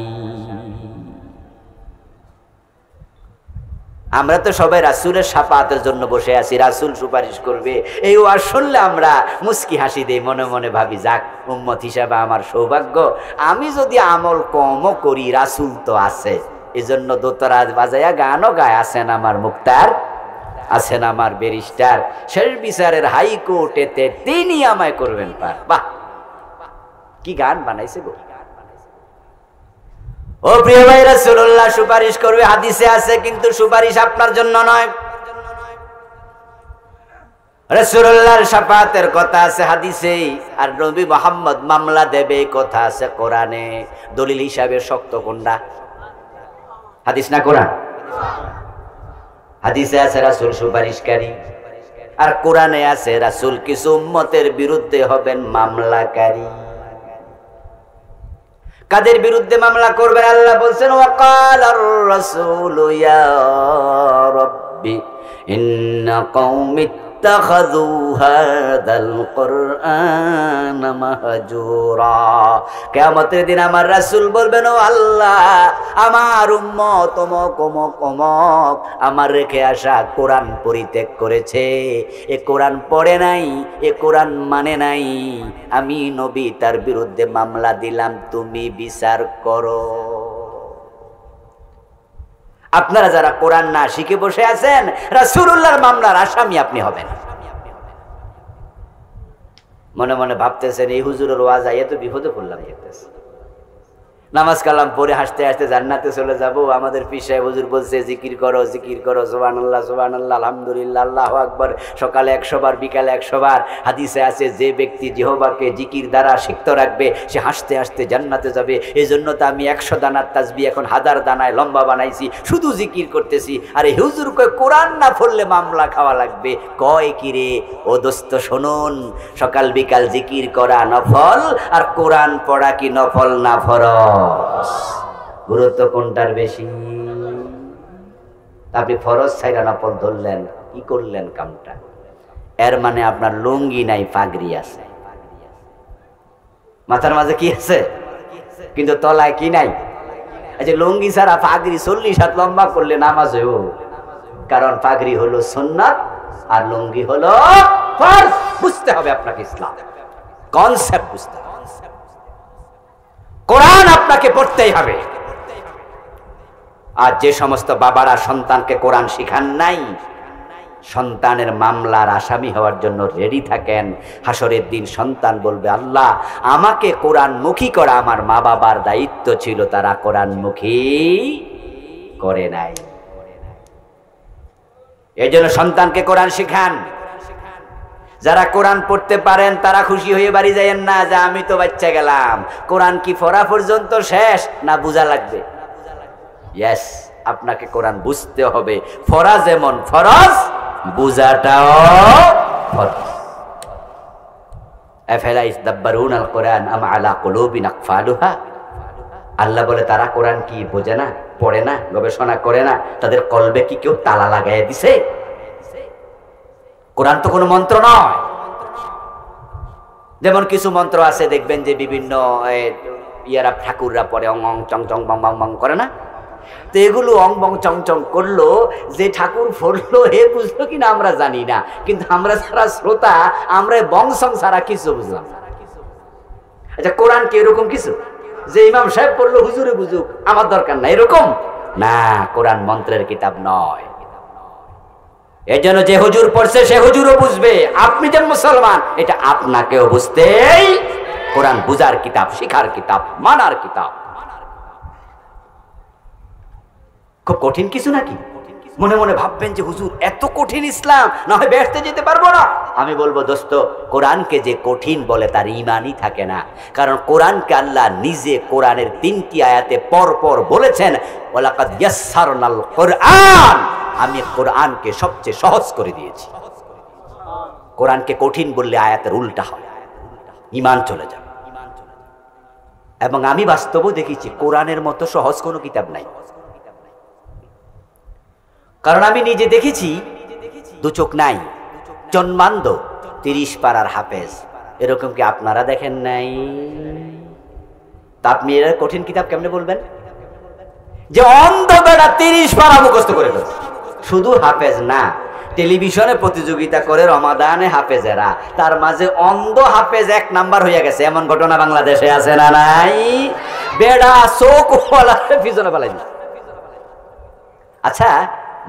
আমরা তো সবাই রাসূলের শাফাআতের জন্য বসে আছি, রাসূল সুপারিশ করবে, এই ওয়াজ শুনলে আমরা মুস্কি হাসি দেই, মনে মনে ভাবি যাক উম্মত হিসাবে আমার সৌভাগ্য, আমি যদি আমল কমও করি রাসূল তো আছে। এজন্য দোতরা বাজাইয়া গানও গায়, আছেন আমার মুক্তার, আছেন আমার ব্যারিস্টার, শেষ বিচারের হাইকোর্টেতে তিনি আমায় করবেন পার। বাহ, কি গান বানাইছে গো! ও প্রিয় ভাই, রাসূলুল্লাহ সুপারিশ করবে, হাদিসে আছে, কিন্তু সুপারিশ আপনার জন্য নয়। রাসূলুল্লাহর শাফাআতের কথা আছে হাদিসে, আর নবী মুহাম্মদ মামলা দেবে কথা আছে কোরআনে। দলিল হিসাবে শক্ত কোনটা? হাদিস না কোরআন? হাদিসে আছে রাসূল সুপারিশকারী, আর কোরআনে আছে রাসূল কিছু উম্মতের বিরুদ্ধে হবেন মামলাকারী। কাদের বিরুদ্ধে মামলা করবেন? আল্লাহ বলছেন, ওয়াকালার রাসূলু ইয়া রাব্বি ইন্না কওমি ইত্তাখাযু হাযাল কুরআনা মাহজুরা। কিয়ামতের দিন আমার রাসূল বলবেন, ও আল্লাহ, আমার উম্মত অমুক অমুক অমুক আমার রেখে আসা কোরআন পরিত্যাগ করেছে, এ কোরআন পড়ে নাই, এ কোরআন মানে নাই, আমি নবী তার বিরুদ্ধে মামলা দিলাম, তুমি বিচার করো। আপনারা যারা কোরআন না শিখে বসে আছেন, রাসূলুল্লাহর মামলার আসামি আপনি হবেন। মনে মনে ভাবতেছেন, এই হুজুরের ওয়াজ আইয়া তো বিপদে পড়লাম। নামাজ কালাম পড়ে হাসতে হাসতে জান্নাতে চলে যাব। আমাদের পীর সাহেব হুজুর বলছে, জিকির করো, জিকির করো, সুবহানাল্লাহ সুবহানাল্লাহ, আলহামদুলিল্লাহ, আল্লাহু আকবার, সকালে 100 বার, বিকালে 100 বার। হাদিসে আছে, যে ব্যক্তি জিহ্বাকে জিকির দ্বারা সিক্ত রাখবে সে হাসতে হাসতে জান্নাতে যাবে। এই জন্য তো আমি 100 দানার তাসবিহ এখন 1000 দানায় লম্বা বানাইছি, শুধু জিকির করতেছি। আর এই হুজুর কয় কোরআন না পড়লে মামলা খাওয়া লাগবে। কয় কি রে ও দোস্ত, শুনুন, সকাল বিকাল জিকির করা নফল, আর কোরআন পড়া কি নফল না ফরজ? গুরুত্ব কোনটার বেশি? আপনি ফরজ ছাইরা নফল ধরলেন, কি করলেন কামটা? এর মানে আপনার লুঙ্গি নাই, পাগড়ি আছে, মাথার মাঝে কি আছে, কিন্তু তলায় কি নাই? আচ্ছা লুঙ্গি ছাড়া পাগড়ি 40 হাত লম্বা করলে নামাজ হইব? কারণ পাগড়ি হলো সুন্নাত আর লুঙ্গি হলো ফরজ। বুঝতে হবে আপনাকে, ইসলাম কনসেপ্ট বুঝতে হবে। কোরআন আপনাকে পড়তেই হবে। আর যে সমস্ত বাবারা সন্তানকে কোরআন শিখান নাই, সন্তানের মামলার আসামি হওয়ার জন্য রেডি থাকেন। হাসরের দিন সন্তান বলবে, আল্লাহ আমাকে কোরআনমুখী করা আমার মা বাবার দায়িত্ব ছিল, তারা কোরআনমুখী করে নাই। এই জন্য সন্তানকে কোরআন শিখান। যারা কোরআন পড়তে পারেন তারা খুশি হয়ে বাড়ি যাইয়েন না যে আমি তো বাচ্চা গেলাম। কোরআন কি পড়া পর্যন্ত শেষ না বুঝা লাগবে? ইয়েস, আপনাকে কোরআন বুঝতে হবে। পড়া যেমন ফরজ, বুঝাটাও ফরজ। আফালা ইয়াদাব্বারুনাল কোরআন আম আলা কুলুবিন আকফালুহা। আল্লাহ বলে তারা কোরআন কি বোঝে না, পড়ে না, গবেষণা করে না? তাদের কলবে কি কেউ তালা লাগাইয়া দিছে? কোরআন তো কোনো মন্ত্র নয়। যেমন কিছু মন্ত্র আছে দেখবেন যে বিভিন্ন ইয়ারা ঠাকুররা পড়ে, অং অং চং চং বং বং বং করে না? তো এগুলো অং বং চং চং করলো, যে ঠাকুর পড়লো হে বুঝলো কিনা আমরা জানি না, কিন্তু আমরা যারা শ্রোতা আমরা বং সং ছাড়া কিছু বুঝলাম না। আচ্ছা কোরআন কি এরকম কিছু যে ইমাম সাহেব পড়লো হুজুরে বুঝুক, আমার দরকার না, এরকম না। কোরআন মন্ত্রের কিতাব নয়। এই জন্য যে হুজুর পড়ছে সে হুজুরও বুঝবে। আপনি যেন মুসলমান, এটা আপনাকেও বুঝতেই। কোরআন বুঝার কিতাব, শিখার কিতাব, মানার কিতাব। খুব কঠিন কিছু নাকি? মনে মনে ভাববেন যে হুজুর এত কঠিন ইসলাম, না হয় বেহেশতে যেতে পারবো না। আমি বলবো দোস্ত, কোরআনকে যে কঠিন বলে তার ঈমানই থাকে না। কারণ কোরআনকে আল্লাহ নিজে কোরআনের 3টি আয়াতে পর পর বলেছেন, ওয়ালাকাদ ইয়াসসারনাল কোরআন, আমি কোরআনকে সবচেয়ে সহজ করে দিয়েছি। কোরআনকে কঠিন বললে আয়াতের উল্টা হয়, ঈমান চলে যাবে। এবং আমি বাস্তবও দেখেছি কোরআনের মতো সহজ কোনো কিতাব নাই। কারণ আমি নিজে দেখেছি, দু চোখ নাই, জন্মান্ধ, 30 পারার হাফেজ। এরকম কি আপনারা দেখেন নাই? তা আপনি এর কঠিন কিতাব কেমনে বলবেন? যে অন্ধ বেড়া 30 পারা মুখস্থ করে ফেলছে। শুধু হাফেজ না, টেলিভিশনে প্রতিযোগিতা করে রমাদানে হাফেজেরা, তার মাঝে অন্ধ হাফেজ 1 নাম্বার হয়ে গেছে। এমন ঘটনা বাংলাদেশে আছে না নাই? বেড়া চোখ পিছনে ফেলাই দিচ্ছে। আচ্ছা,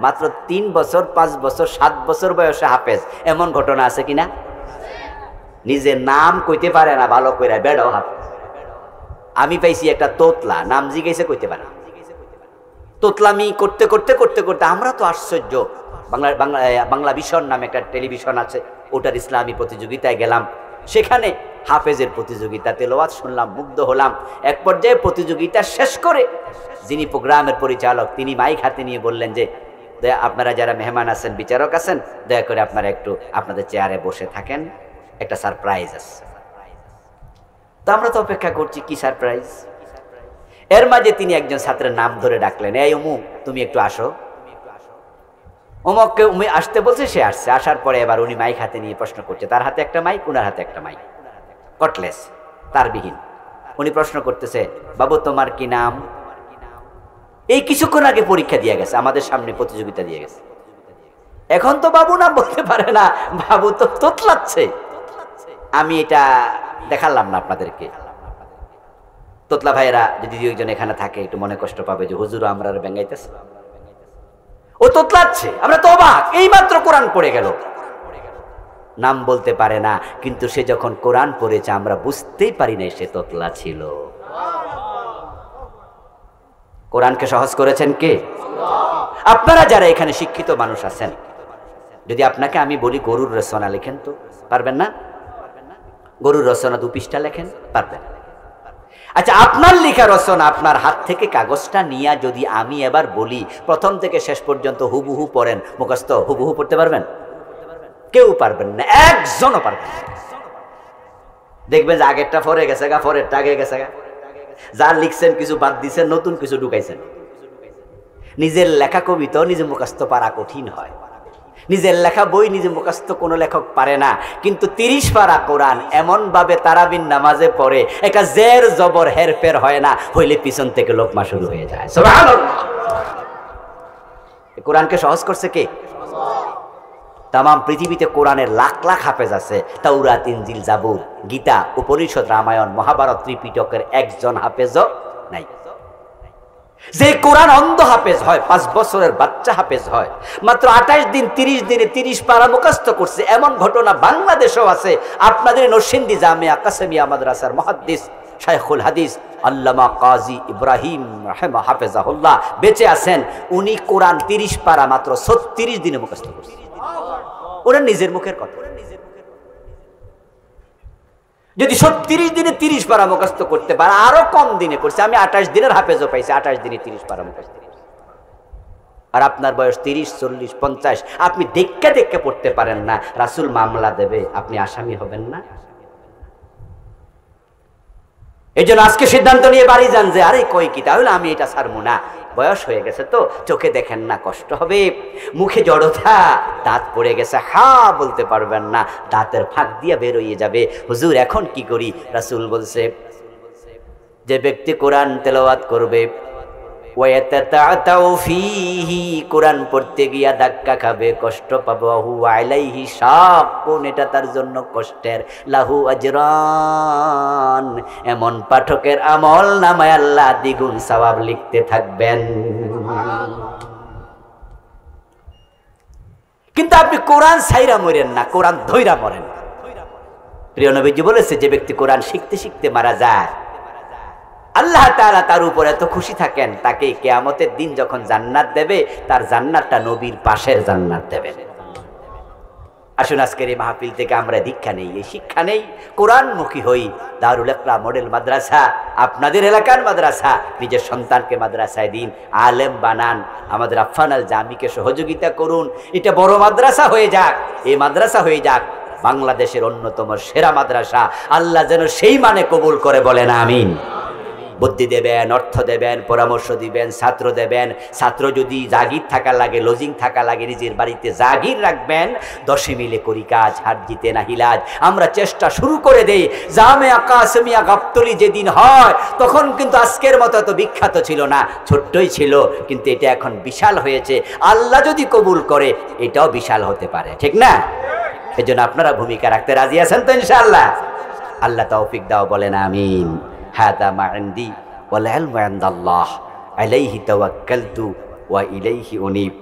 মাত্র 3 বছর, 5 বছর, 7 বছর বয়সে হাফেজ, এমন ঘটনা আছে কিনা? নিজে নাম কইতে পারে না ভালো করে, বেড়াও হাফেজ। আমি পাইছি একটা তোতলা, নাম জিজ্ঞেসে কইতে পারে না। তোতলামি করতে করতে করতে করতে আমরা তো আশ্চর্য। বাংলা ভিশন নামে একটা টেলিভিশন আছে, ওটার ইসলামী প্রতিযোগিতায় গেলাম। সেখানে হাফেজের প্রতিযোগিতা, তেলাওয়াত শুনলাম, মুগ্ধ হলাম। এক পর্যায়ে প্রতিযোগিতা শেষ করে যিনি প্রোগ্রামের পরিচালক, তিনি মাইক হাতে নিয়ে বললেন যে আপনারা যারা মেহমান আছেন, বিচারক আছেন, দয়া করে আপনারা একটু আপনাদের চেয়ারে বসে থাকেন, একটা সারপ্রাইজ আছে। তো আমরা তো অপেক্ষা করছি কি সারপ্রাইজ। এর মাঝে তিনি একজন ছাত্রের নাম ধরে ডাকলেন, এই অমুক তুমি একটু আসো। অমুককে উনি আসতে বলছে, সে আসছে। আসার পরে এবার উনি মাইক হাতে নিয়ে প্রশ্ন করছে, তার হাতে একটা মাইক, উনার হাতে একটা মাইক, কটলেস তারবিহীন। উনি প্রশ্ন করতেছে, বাবু তোমার কি নাম? এই কিছুক্ষণ আগে পরীক্ষা দিয়ে গেছে, আমাদের সামনে প্রতিযোগিতা দিয়ে গেছে। এখন তো বাবু নাম বলতে পারে না, বাবু তো তোতলাচ্ছে। আমি এটা দেখালাম না আপনাদেরকে। তোতলা ভাইয়েরা যদি 2-1 এখানে থাকে একটু মনে কষ্ট পাবে যে হুজুর আমরা বেঙ্গাইতেছে, ও তোতলাচ্ছে। আমরা তো অবাক, এইমাত্র কোরআন পড়ে গেল, নাম বলতে পারে না। কিন্তু সে যখন কোরআন পড়েছে আমরা বুঝতেই পারি না সে তোতলা ছিল। কোরআনকে সহজ করেছেন কে? আপনারা যারা এখানে শিক্ষিত মানুষ আছেন, যদি আপনাকে আমি বলি গরুর রচনা লেখেন, তো পারবেন না? গরুর রচনা 2 পৃষ্ঠা লেখেন, পারবেন? আচ্ছা, আপনার লেখা রচনা, আপনার হাত থেকে কাগজটা নিয়ে যদি আমি এবার বলি প্রথম থেকে শেষ পর্যন্ত হুবহু পড়েন, মুখস্থ হুবহু পড়তে পারবেন? কেউ পারবেন না, একজনও পারবেন না। দেখবেন যে আগেরটা পরে গেছে গা, পরেরটা আগে গেছে গা। যা লিখছেন কিছু বাদ দিচ্ছেন, নতুন কিছু ঢুকাইছেন। নিজের লেখা কবিতাও নিজে মুখস্থ পারা কঠিন হয়। নিজের লেখা বই নিজে মুখস্থ কোনো লেখক পারে না, কিন্তু 30 পারা কোরআন এমন ভাবে তারাবির নামাজে পড়ে একটা জের জবর হেরফের হয় না, হইলে পিছন থেকে লোকমা শুরু হয়ে যায়। সুবহানাল্লাহ। কোরআনকে সহজ করছে কে? তামাম পৃথিবীতে কোরআনের লাখ লাখ হাফেজ আছে। তাওরাত, ইনজিল, জাবুর, গীতা, উপনিষদ, রামায়ণ, মহাভারত, ত্রিপিটকের একজন হাফেজও নাই। যে কোরআন অন্ধ হাফেজ হয়, 5 বছরের বাচ্চা হাফেজ হয়, মাত্র 28 দিন 30 দিনে 30 পারা মুখস্থ করছে, এমন ঘটনা বাংলাদেশেও আছে। আপনাদের নরসিংদী জামিয়া কাসেমিয়া মাদ্রাসার মুহাদ্দিস শাইখুল হাদিস আল্লামা কাজী ইব্রাহিম হাফেজাহুল্লাহ বেঁচে আছেন। উনি কোরআন 30 পারা মাত্র 36 দিনে মুখস্থ করছে। ওরা নিজের মুখের কথা। যদি 36 দিনে 30 পারা মুখস্থ করতে পারে, আরো কম দিনে করছে। আমি 28 দিনের হাফেজও পাইছি, 28 দিনে 30 পারা মুখস্থ। আর আপনার বয়স 30, 40, 50, আপনি দেখে দেখে পড়তে পারেন না, রাসূল মামলা দেবে, আপনি আসামি হবেন না? এই জন্য আজকে সিদ্ধান্ত নিয়ে বাড়ি যান যে আরে কই কি, তাহলে আমি এটা ছাড়বো না। বয়স হয়ে গেছে তো, চোখে দেখেন না, কষ্ট হবে, মুখে জড়তা, দাঁত পড়ে গেছে, হা বলতে পারবেন না, দাঁতের ফাঁক দিয়ে বের হয়ে যাবে। হুজুর এখন কি করি? রাসূল বলছে যে ব্যক্তি কোরআন তেলাওয়াত করবে, কোরআন পড়তে গিয়া ধাক্কা খাবে, কষ্ট পাবে, আলাইহি শাক্কুন, এটা তার জন্য কষ্টের, লাহু আজরান, এমন পাঠকের আমল নামায় আল্লাহ দ্বিগুণ সওয়াব লিখতে থাকবেন। কিন্তু আপনি কোরআন ছাইরা মরেন না, কোরআন ধইরা মরেন। প্রিয় নবীজি বলেছে যে ব্যক্তি কোরআন শিখতে শিখতে মারা যায়, আল্লাহ তাআলা তার উপর এত খুশি থাকেন, তাকে কিয়ামতের দিন যখন জান্নাত দেবে, তার জান্নাতটা নবীর পাশের জান্নাত দেবেন। আসুন আজকের এই মাহফিল থেকে আমরা দীক্ষা নেই, এই শিক্ষা নেই, কোরআনমুখী হই। দারুল ইকরাম মডেল মাদ্রাসা আপনাদের এলাকার মাদ্রাসা, নিজের সন্তানকে মাদ্রাসায় দিন, আলেম বানান, আমাদের আফফান আল জামিকে সহযোগিতা করুন। এটা বড় মাদ্রাসা হয়ে যাক, এই মাদ্রাসা হয়ে যাক বাংলাদেশের অন্যতম সেরা মাদ্রাসা। আল্লাহ যেন সেই মানে কবুল করে, বলেন আমিন। বুদ্ধি দেবেন, অর্থ দেবেন, পরামর্শ দিবেন, ছাত্র দেবেন। ছাত্র যদি জাগির থাকা লাগে, লজিং থাকা লাগে, নিজের বাড়িতে জাগির রাখবেন। 10 মিলে করি কাজ, হার জিতে না হিলাজ। আমরা চেষ্টা শুরু করে দেই। জামিয়া কাসেমিয়া গাবতলী যেদিন হয়, তখন কিন্তু আজকের মতো এত বিখ্যাত ছিল না, ছোট্টই ছিল, কিন্তু এটা এখন বিশাল হয়েছে। আল্লাহ যদি কবুল করে, এটাও বিশাল হতে পারে, ঠিক না? এজন্য আপনারা ভূমিকা রাখতে রাজি আছেন তো ইনশাআল্লাহ? আল্লাহ তৌফিক দাও, বলেন আমিন। হাদা মা ইনদি ওয়াল ইলমু ইনদাল্লাহ, আলাইহি তাওয়াক্কালতু ওয়া ইলাইহি উনীব।